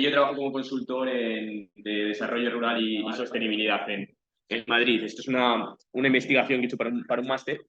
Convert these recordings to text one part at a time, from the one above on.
yo trabajo como consultor de desarrollo rural y sostenibilidad en Madrid. Esto es una investigación que he hecho para un máster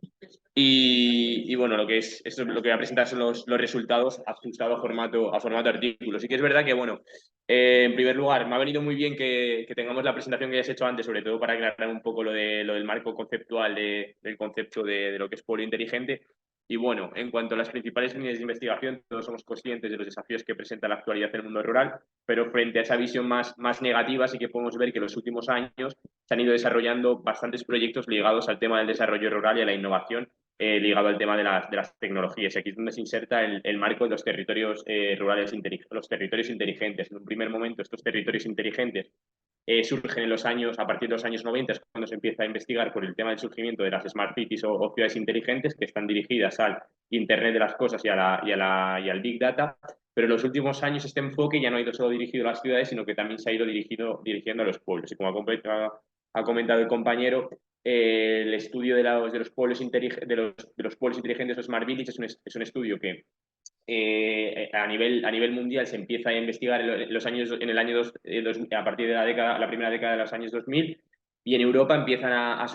y bueno, esto lo que voy a presentar son los resultados ajustados a formato artículo. Sí que es verdad que, bueno, en primer lugar, me ha venido muy bien que tengamos la presentación que ya has hecho antes, sobre todo para aclarar un poco lo del marco conceptual del concepto de lo que es pueblo inteligente. Y bueno, en cuanto a las principales líneas de investigación, todos somos conscientes de los desafíos que presenta la actualidad en el mundo rural, pero frente a esa visión más negativa, sí que podemos ver que en los últimos años se han ido desarrollando bastantes proyectos ligados al tema del desarrollo rural y a la innovación, ligado al tema de las tecnologías. Y aquí es donde se inserta el marco de los territorios rurales, los territorios inteligentes. En un primer momento, estos territorios inteligentes surgen a partir de los años 90, es cuando se empieza a investigar por el tema del surgimiento de las smart cities o ciudades inteligentes que están dirigidas al Internet de las cosas y al Big Data. Pero en los últimos años este enfoque ya no ha ido solo dirigido a las ciudades, sino que también se ha ido dirigiendo a los pueblos. Y como ha comentado el compañero, el estudio de los pueblos inteligentes o Smart Villages es un estudio que a nivel mundial se empieza a investigar en el año a partir de la primera década de los años 2000 y en Europa empiezan a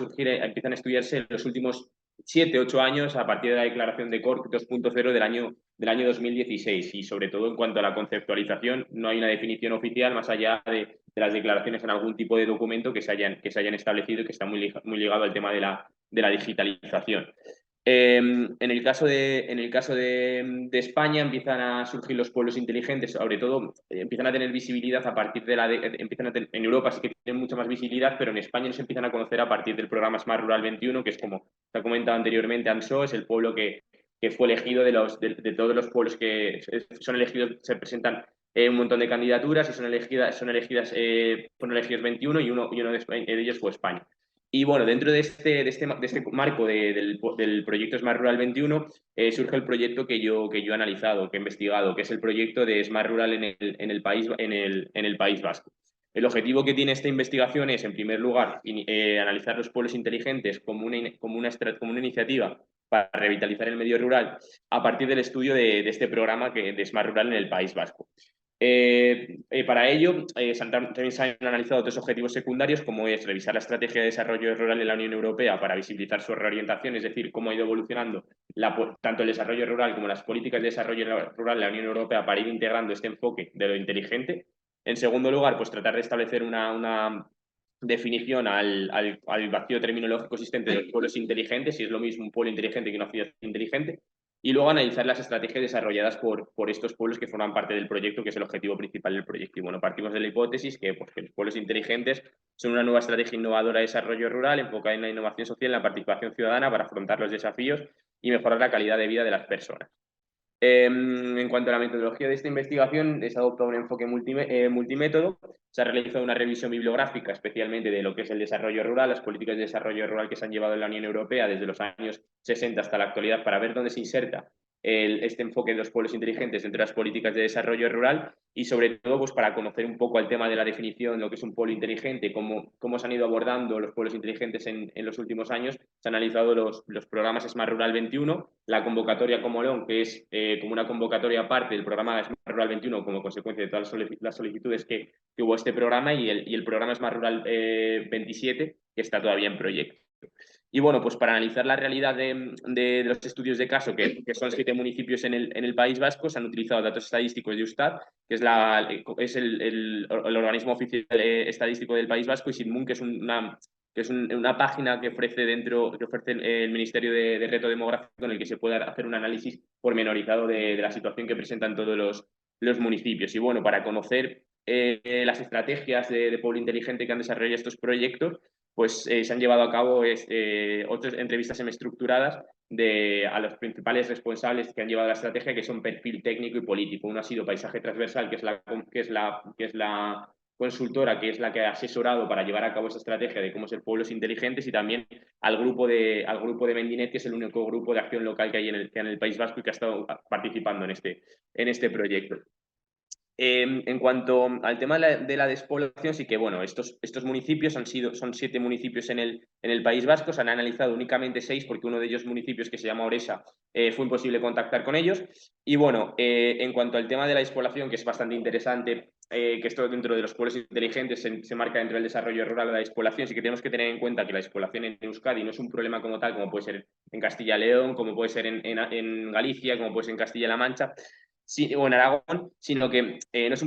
estudiarse en los últimos 7, 8 años a partir de la declaración de Cork 2.0 del año 2016 y sobre todo en cuanto a la conceptualización no hay una definición oficial más allá de las declaraciones en algún tipo de documento que se hayan establecido y que está muy ligado al tema de la digitalización. En el caso de España empiezan a surgir los pueblos inteligentes, sobre todo empiezan a tener visibilidad a partir en Europa sí que tienen mucha más visibilidad, pero en España nos empiezan a conocer a partir del programa Smart Rural 21, que es como se ha comentado anteriormente, ANSO, es el pueblo que fue elegido de todos los pueblos que son elegidos, se presentan un montón de candidaturas y fueron elegidos 21 y uno de ellos fue España. Y bueno, dentro de este marco del proyecto Smart Rural 21 surge el proyecto que yo he analizado, que he investigado, que es el proyecto de Smart Rural en el País Vasco. El objetivo que tiene esta investigación es, en primer lugar, analizar los pueblos inteligentes como una iniciativa para revitalizar el medio rural a partir del estudio de este programa de Smart Rural en el País Vasco. Para ello, también se han analizado otros objetivos secundarios, como es revisar la estrategia de desarrollo rural de la Unión Europea para visibilizar su reorientación, es decir, cómo ha ido evolucionando tanto el desarrollo rural como las políticas de desarrollo rural de la Unión Europea para ir integrando este enfoque de lo inteligente. En segundo lugar, pues tratar de establecer una definición al vacío terminológico existente de los pueblos inteligentes, si es lo mismo un pueblo inteligente que una ciudad inteligente, y luego analizar las estrategias desarrolladas por estos pueblos que forman parte del proyecto, que es el objetivo principal del proyecto. Y bueno, partimos de la hipótesis que los pueblos inteligentes son una nueva estrategia innovadora de desarrollo rural enfocada en la innovación social y la participación ciudadana para afrontar los desafíos y mejorar la calidad de vida de las personas. En cuanto a la metodología de esta investigación, se ha adoptado un enfoque multimétodo, se ha realizado una revisión bibliográfica, especialmente de lo que es el desarrollo rural, las políticas de desarrollo rural que se han llevado en la Unión Europea desde los años 60 hasta la actualidad, para ver dónde se inserta este enfoque de los pueblos inteligentes dentro de las políticas de desarrollo rural y sobre todo pues, para conocer un poco el tema de la definición, lo que es un pueblo inteligente, cómo se han ido abordando los pueblos inteligentes en los últimos años. Se han analizado los programas Smart Rural 21, la convocatoria Comolón, que es como una convocatoria aparte del programa Smart Rural 21 como consecuencia de todas las solicitudes que hubo este programa y el programa Smart Rural 27, que está todavía en proyecto. Y bueno, pues para analizar la realidad de los estudios de caso, que son 7 municipios en el País Vasco, se han utilizado datos estadísticos de Eustat, que es el organismo oficial estadístico del País Vasco, y Sitmun, que es una página que ofrece el Ministerio de Reto Demográfico, en el que se puede hacer un análisis pormenorizado de la situación que presentan todos los municipios. Y bueno, para conocer las estrategias de pueblo inteligente que han desarrollado estos proyectos, pues se han llevado a cabo otras entrevistas semiestructuradas a los principales responsables que han llevado la estrategia, que son perfil técnico y político. Uno ha sido Paisaje Transversal, que es la consultora, que es la que ha asesorado para llevar a cabo esa estrategia de cómo ser pueblos inteligentes, y también al grupo de Mendinet, que es el único grupo de acción local que hay en el País Vasco y que ha estado participando en este proyecto. En cuanto al tema de la despoblación, sí que, bueno, estos municipios son 7 municipios en el País Vasco, se han analizado únicamente 6 porque uno de ellos municipios, que se llama Oresa, fue imposible contactar con ellos. Y bueno, en cuanto al tema de la despoblación, que es bastante interesante, que esto dentro de los pueblos inteligentes se marca dentro del desarrollo rural de la despoblación, sí que tenemos que tener en cuenta que la despoblación en Euskadi no es un problema como tal, como puede ser en Castilla y León, como puede ser en Galicia, como puede ser en Castilla-La Mancha, sí, o en Aragón, sino que no es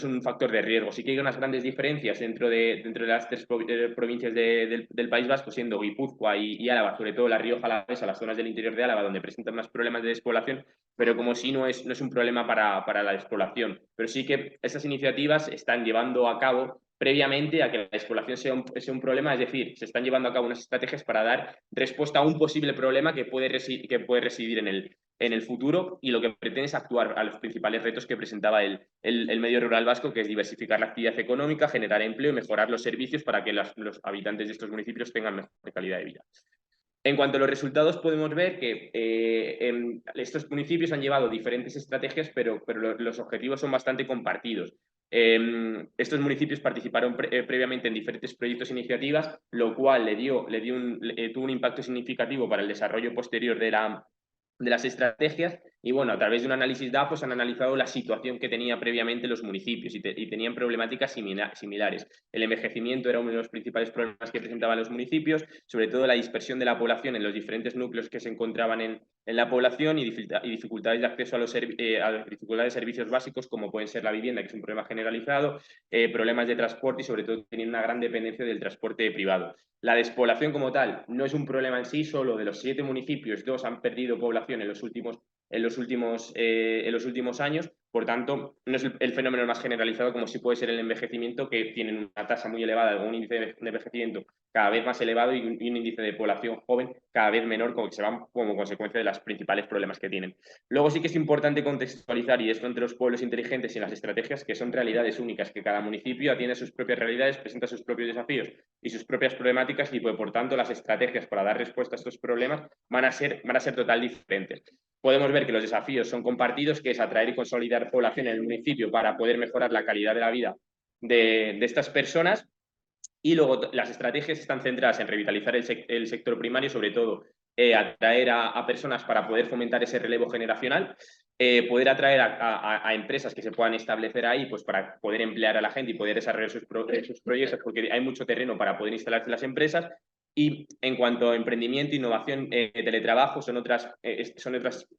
un factor de riesgo. Sí que hay unas grandes diferencias dentro de las 3 provincias del País Vasco, siendo Guipúzcoa y Álava, sobre todo La Rioja Alavesa, las zonas del interior de Álava, donde presentan más problemas de despoblación, pero como si no es un problema para la despoblación. Pero sí que esas iniciativas están llevando a cabo previamente a que la despoblación sea un problema, es decir, se están llevando a cabo unas estrategias para dar respuesta a un posible problema que puede residir en el futuro, y lo que pretende es actuar a los principales retos que presentaba el medio rural vasco, que es diversificar la actividad económica, generar empleo y mejorar los servicios para que los habitantes de estos municipios tengan mejor calidad de vida. En cuanto a los resultados, podemos ver que estos municipios han llevado diferentes estrategias, pero los objetivos son bastante compartidos. Estos municipios participaron previamente en diferentes proyectos e iniciativas, lo cual tuvo un impacto significativo para el desarrollo posterior de las estrategias. Y bueno, a través de un análisis DAFOS han analizado la situación que tenía previamente los municipios y tenían problemáticas similares. El envejecimiento era uno de los principales problemas que presentaban los municipios, sobre todo la dispersión de la población en los diferentes núcleos que se encontraban en la población, y dificultades de acceso a dificultades de servicios básicos, como pueden ser la vivienda, que es un problema generalizado, problemas de transporte, y sobre todo tenían una gran dependencia del transporte privado. La despoblación como tal no es un problema en sí, solo de los 7 municipios, 2 han perdido población en los últimos años. Por tanto, no es el fenómeno más generalizado como sí puede ser el envejecimiento, que tienen una tasa muy elevada, un índice de envejecimiento cada vez más elevado y un índice de población joven cada vez menor, como que se van como consecuencia de los principales problemas que tienen. Luego sí que es importante contextualizar, y esto entre los pueblos inteligentes y las estrategias, que son realidades únicas, que cada municipio atiende sus propias realidades, presenta sus propios desafíos y sus propias problemáticas, y pues, por tanto las estrategias para dar respuesta a estos problemas van a ser totalmente diferentes. Podemos ver que los desafíos son compartidos, que es atraer y consolidar población en el municipio para poder mejorar la calidad de la vida de estas personas. Y luego las estrategias están centradas en revitalizar el sector primario, sobre todo atraer a personas para poder fomentar ese relevo generacional, poder atraer a empresas que se puedan establecer ahí, pues para poder emplear a la gente y poder desarrollar sus proyectos, porque hay mucho terreno para poder instalarse las empresas. Y en cuanto a emprendimiento, innovación, teletrabajo, son otras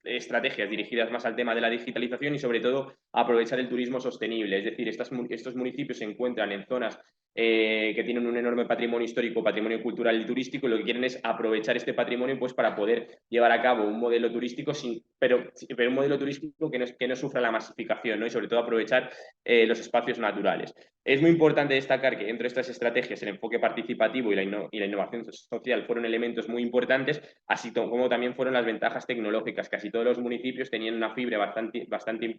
estrategias dirigidas más al tema de la digitalización y sobre todo a aprovechar el turismo sostenible. Es decir, estos municipios se encuentran en zonas que tienen un enorme patrimonio histórico, patrimonio cultural y turístico, y lo que quieren es aprovechar este patrimonio, pues, para poder llevar a cabo un modelo turístico, pero un modelo turístico que no sufra la masificación, ¿no? Y sobre todo aprovechar los espacios naturales. Es muy importante destacar que dentro de estas estrategias el enfoque participativo y la innovación social fueron elementos muy importantes, así como también fueron las ventajas tecnológicas. Casi todos los municipios tenían una fibra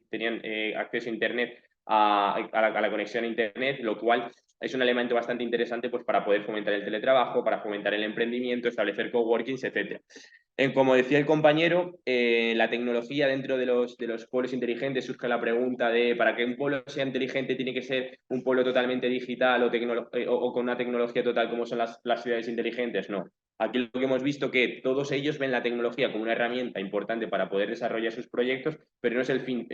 tenían acceso a Internet, a la conexión a Internet, lo cual es un elemento bastante interesante, pues, para poder fomentar el teletrabajo, para fomentar el emprendimiento, establecer coworkings, etc. Como decía el compañero, la tecnología dentro de los pueblos inteligentes, surge la pregunta de: ¿para que un pueblo sea inteligente tiene que ser un pueblo totalmente digital o con una tecnología total como son las ciudades inteligentes? No. Aquí lo que hemos visto, que todos ellos ven la tecnología como una herramienta importante para poder desarrollar sus proyectos, pero no es el fin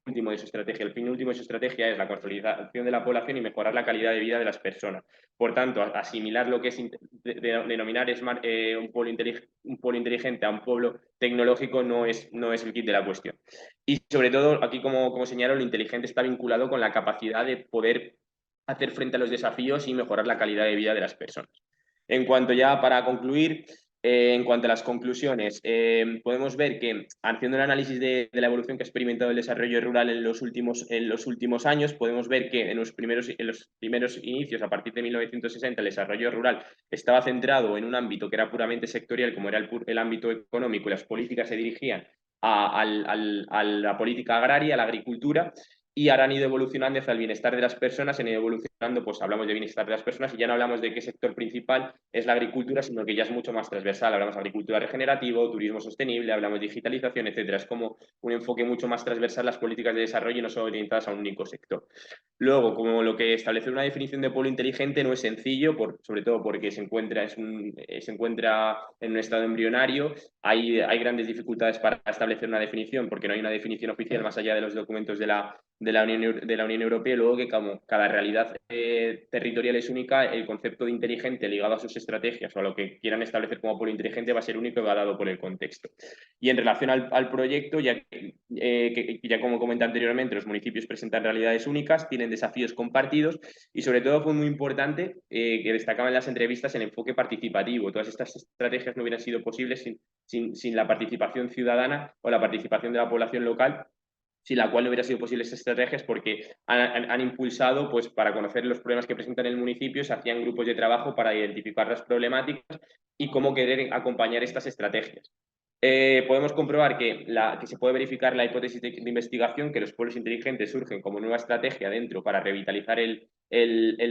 último de su estrategia. El fin último de su estrategia es la consolidación de la población y mejorar la calidad de vida de las personas. Por tanto, asimilar lo que es denominar un pueblo inteligente a un pueblo tecnológico no es el kit de la cuestión. Y sobre todo, aquí, como señalo, lo inteligente está vinculado con la capacidad de poder hacer frente a los desafíos y mejorar la calidad de vida de las personas. En cuanto, ya para concluir, en cuanto a las conclusiones, podemos ver que, haciendo un análisis de la evolución que ha experimentado el desarrollo rural en los últimos años, podemos ver que en los primeros inicios, a partir de 1960, el desarrollo rural estaba centrado en un ámbito que era puramente sectorial, como era el ámbito económico, y las políticas se dirigían a la política agraria, a la agricultura. y ahora han ido evolucionando hacia el bienestar de las personas, han ido evolucionando, pues hablamos de bienestar de las personas y ya no hablamos de qué sector principal es la agricultura, sino que ya es mucho más transversal. Hablamos de agricultura regenerativa, turismo sostenible, hablamos de digitalización, etcétera. Es como un enfoque mucho más transversal las políticas de desarrollo y no solo orientadas a un único sector. Luego, como lo que establecer una definición de pueblo inteligente no es sencillo, sobre todo porque se encuentra en un estado embrionario, hay grandes dificultades para establecer una definición porque no hay una definición oficial más allá de los documentos de la Unión Europea, y luego que como cada realidad territorial es única, el concepto de inteligente ligado a sus estrategias o a lo que quieran establecer como pueblo inteligente va a ser único y va dado por el contexto. Y en relación al proyecto, ya como comenté anteriormente, los municipios presentan realidades únicas, tienen desafíos compartidos y sobre todo fue muy importante que destacaba en las entrevistas el enfoque participativo. Todas estas estrategias no hubieran sido posibles sin la participación ciudadana o la participación de la población local, sin la cual no hubiera sido posible estas estrategias porque han impulsado, pues para conocer los problemas que presentan el municipio, se hacían grupos de trabajo para identificar las problemáticas y cómo querer acompañar estas estrategias. Podemos comprobar que se puede verificar la hipótesis de investigación, que los pueblos inteligentes surgen como nueva estrategia dentro para revitalizar el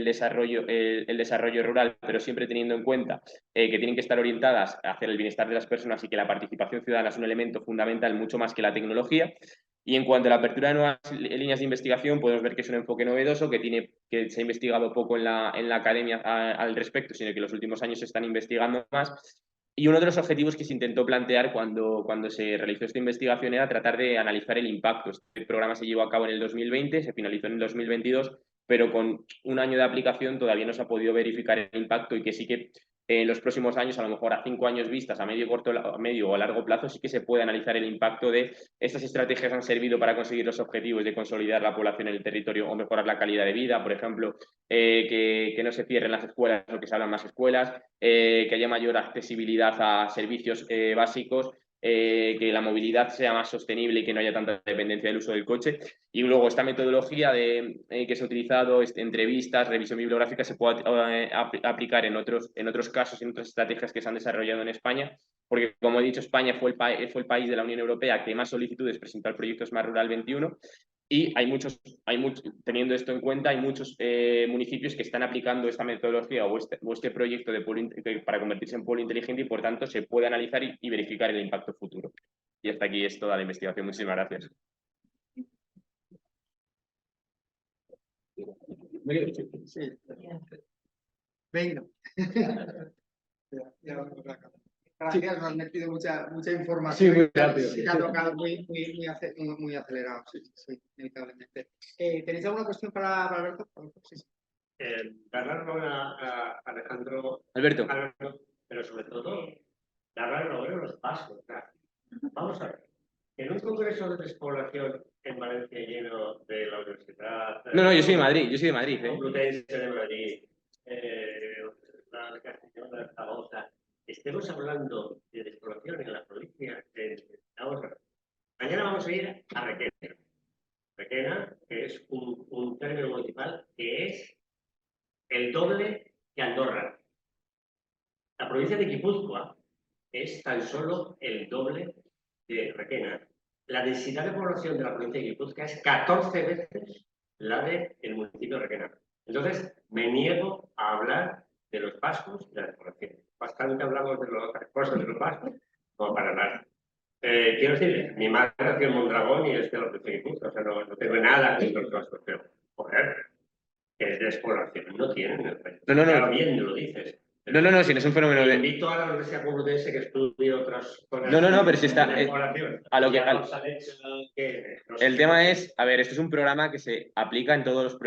desarrollo rural, pero siempre teniendo en cuenta que tienen que estar orientadas hacia el bienestar de las personas y que la participación ciudadana es un elemento fundamental mucho más que la tecnología. Y en cuanto a la apertura de nuevas líneas de investigación, podemos ver que es un enfoque novedoso, que se ha investigado poco en la academia al respecto, sino que en los últimos años se están investigando más. Y uno de los objetivos que se intentó plantear cuando se realizó esta investigación era tratar de analizar el impacto. Este programa se llevó a cabo en el 2020, se finalizó en el 2022, pero con un año de aplicación todavía no se ha podido verificar el impacto y que sí que en los próximos años, a lo mejor a 5 años vistas, a medio o a largo plazo, sí que se puede analizar el impacto de estas estrategias han servido para conseguir los objetivos de consolidar la población en el territorio o mejorar la calidad de vida, por ejemplo, que no se cierren las escuelas o que se abran más escuelas, que haya mayor accesibilidad a servicios básicos, que la movilidad sea más sostenible y que no haya tanta dependencia del uso del coche. Y luego esta metodología que se ha utilizado, entrevistas, revisión bibliográfica, se puede aplicar en otros casos, en otras estrategias que se han desarrollado en España, porque como he dicho, España fue el país de la Unión Europea que más solicitudes presentó al proyecto Smart Rural 21 y teniendo esto en cuenta, hay muchos municipios que están aplicando esta metodología o este proyecto para convertirse en pueblo inteligente y por tanto se puede analizar y verificar el impacto futuro. Y hasta aquí es toda la investigación. Muchísimas gracias. Sí. Venga. Gracias, nos has metido mucha información. Sí, muy rápido. Se ha tocado muy acelerado, sí, inevitablemente. ¿Tenéis alguna cuestión para Alberto? Sí. Darle a Alejandro, Alberto, pero sobre todo, darle los pasos. Vamos a ver. En un congreso de despoblación en Valencia lleno de la Universidad... No, yo soy de Madrid, Complutense de Madrid, la Castellón de Zaragoza, estemos hablando de despoblación en la provincia de... Mañana vamos a ir a Requena. Requena, que es un término municipal que es el doble que Andorra. La provincia de Guipúzcoa es tan solo el doble de Requena. La densidad de población de la provincia de Guipúzcoa es 14 veces la del municipio de Requena. Entonces, me niego a hablar de los vascos y de la población. Bastante hablamos de las cosas de los vascos, como para nada. Quiero decir, mi madre nació en Mondragón y es de la provincia de Guipúzcoa, o sea, no tengo nada con los vascos, pero, joder, que es despoblación. No tienen en el país. No. Ya bien lo dices. No, si no es un fenómeno de... Invito a la Universidad Complutense que estudie otras cosas. No, pero si está... a lo que El tema es, a ver, esto es un programa que se aplica en todos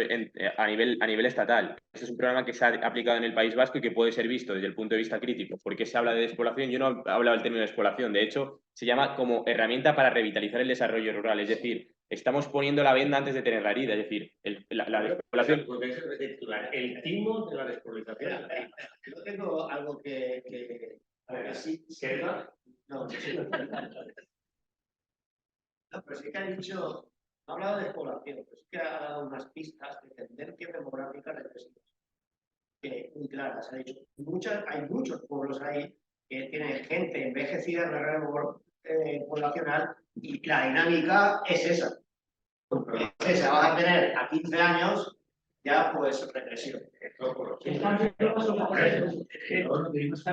a nivel estatal. Esto es un programa que se ha aplicado en el País Vasco y que puede ser visto desde el punto de vista crítico. ¿Por qué se habla de despoblación? Yo no he hablado del término de despoblación. De hecho, se llama como herramienta para revitalizar el desarrollo rural. Es decir, estamos poniendo la venda antes de tener la herida. Es decir, la despoblación... El timo de la despoblación. Yo tengo algo que A ver, sí, no, pero sí que ha dicho, no ha hablado de población, pero sí que ha dado unas pistas de tendencias demográficas represivas, que muy claras. Ha dicho, hay muchos pueblos ahí que tienen gente envejecida en la red poblacional y la dinámica es esa. Entonces se van a tener a 15 años ya pues regresión. Están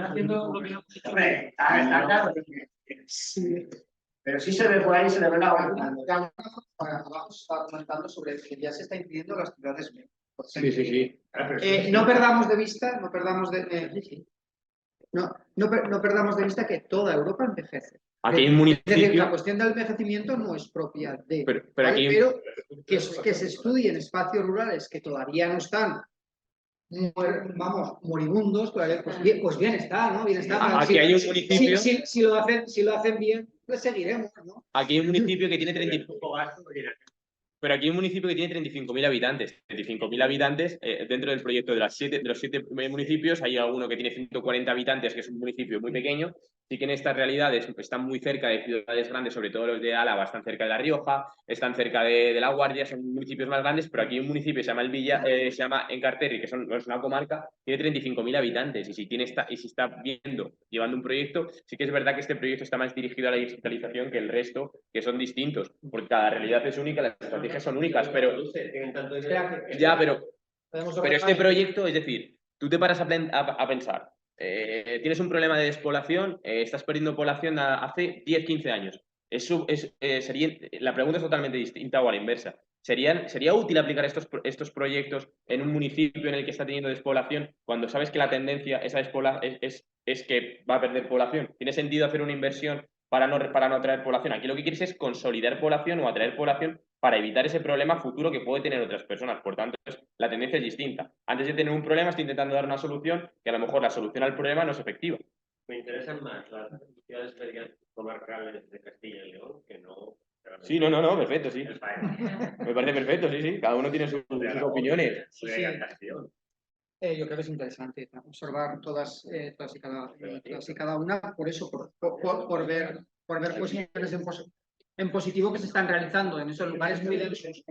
haciendo lo que no. Hombre, está claro. Sí. Pero sí se ve por ahí, se le ve la hora. Abajo se estaba comentando sobre que ya se está incidiendo las ciudades menos. Sí. No perdamos de vista, no perdamos de vista que toda Europa envejece. Aquí hay un Es decir, la municipio, cuestión del envejecimiento no es propia de. pero ¿vale? aquí, Pero que se estudien espacios rurales que todavía no están, moribundos, pues bien está, ¿no? Bien está. Aquí hay un municipio. Si lo hacen bien, pues seguiremos, ¿no? aquí hay un municipio que tiene 35. Pero aquí hay un municipio que tiene 35.000 habitantes. 35.000 habitantes, dentro del proyecto de los 7 municipios, hay alguno que tiene 140 habitantes, que es un municipio muy pequeño. Sí que en estas realidades están muy cerca de ciudades grandes, sobre todo los de Álava, están cerca de La Rioja, están cerca de La Guardia, son municipios más grandes, pero aquí hay un municipio que se llama se llama Encarterri, que es una comarca, tiene 35.000 habitantes. Y si está llevando un proyecto, sí que es verdad que este proyecto está más dirigido a la digitalización que el resto, que son distintos, porque cada realidad es única, las estrategias son únicas, pero ya, pero este proyecto, es decir, tú te paras a pensar, tienes un problema de despoblación, estás perdiendo población hace 10, 15 años. La pregunta es totalmente distinta o a la inversa. ¿Sería útil aplicar estos proyectos en un municipio en el que está teniendo despoblación cuando sabes que la tendencia es que va a perder población? ¿Tiene sentido hacer una inversión para no atraer población? Aquí lo que quieres es consolidar población o atraer población para evitar ese problema futuro que puede tener otras personas. Por tanto, la tendencia es distinta. Antes de tener un problema, estoy intentando dar una solución que a lo mejor la solución al problema no es efectiva. Me interesan más las ciudades comarcales de Castilla y León que no. Sí, no, perfecto, sí. Me parece perfecto, sí. Cada uno tiene sus opiniones. Sí. Yo creo que es interesante observar todas y cada una, por eso, por ver cuestiones en positivo que se están realizando en esos lugares muy densos.